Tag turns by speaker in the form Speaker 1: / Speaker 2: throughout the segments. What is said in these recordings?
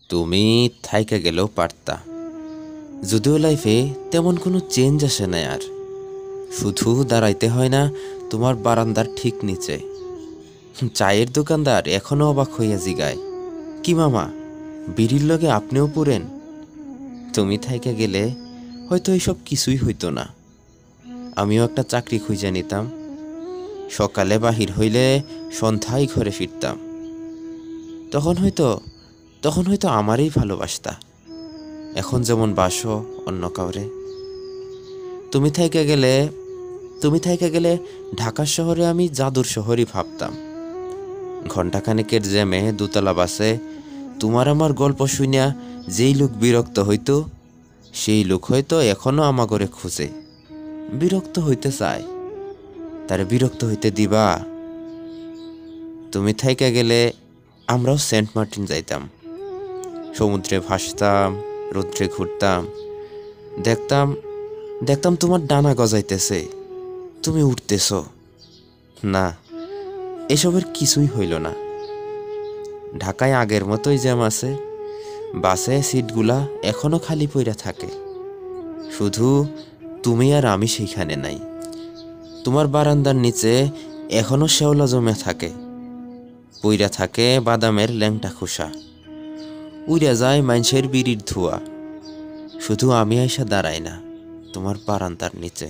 Speaker 1: তুমি থাইকা গেলেও পারতা। যদিও লাইফে তেমন কোনো চেঞ্জ আসে না আর, শুধু দাঁড়াইতে হয় না তোমার বারান্দার ঠিক নিচে। চায়ের দোকানদার এখনো অবাক হইয়া জিগায়, কি মামা, বিড়ির লগে আপনিও পুরেন? তুমি থাইকা গেলে হয়তো এইসব কিছুই হইতো না। আমিও একটা চাকরি খুঁজে নিতাম, সকালে বাহির হইলে সন্ধ্যায় ঘরে ফিরতাম। তখন হয়তো তখন হয়তো আমারই ভালোবাসতা, এখন যেমন বাসো অন্য কাউরে। তুমি থাইকা গেলে তুমি থাইকা গেলে ঢাকা শহরে আমি জাদুর শহরই ভাবতাম। ঘণ্টাখানেকের জ্যামে দোতলা বাসে তোমার আমার গল্প শুনিয়া যেই লোক বিরক্ত হইতো, সেই লোক হয়তো এখনো আমাগরে খুঁজে, বিরক্ত হইতে চায়। তারে বিরক্ত হইতে দিবা? তুমি থাইকা গেলে আমরাও সেন্ট মার্টিন যাইতাম, সমুদ্রে ভাসতাম, রৌদ্রে ঘুরতাম, দেখতাম দেখতাম তোমার ডানা গজাইতেছে, তুমি উঠতেছ। না, এসবের কিছুই হইল না। ঢাকায় আগের মতোই জ্যাম আছে, বাসে সিটগুলা এখনো খালি পইরা থাকে, শুধু তুমি আর আমি সেইখানে নাই। তোমার বারান্দার নিচে এখনো শেওলা জমে থাকে, পইরা থাকে বাদামের ল্যাংটা খোসা, উইরা যায় মানুষের বিড়ির ধোয়া। শুধু আমি আইসা দাঁড়াই না তোমার বারান্দার নিচে।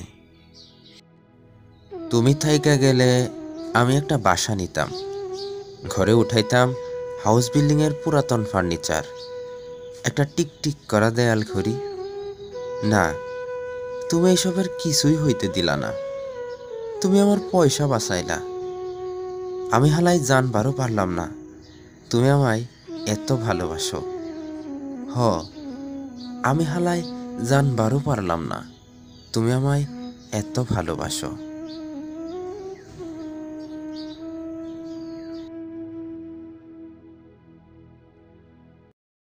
Speaker 1: তুমি থাইকা গেলে আমি একটা বাসা নিতাম, ঘরে উঠাইতাম হাউস বিল্ডিংয়ের পুরাতন ফার্নিচার, একটা টিকটিক করা দেয়াল ঘড়ি। না, তুমি এসবের কিছুই হইতে দিলা না। তুমি আমার পয়সা বাঁচাইলা, আমি হালাই জানবারও পারলাম না তুমি আমায় এত ভালোবাসো। হ, আমি হালাই জানবারও পারলাম না তুমি আমায় এত ভালোবাসো।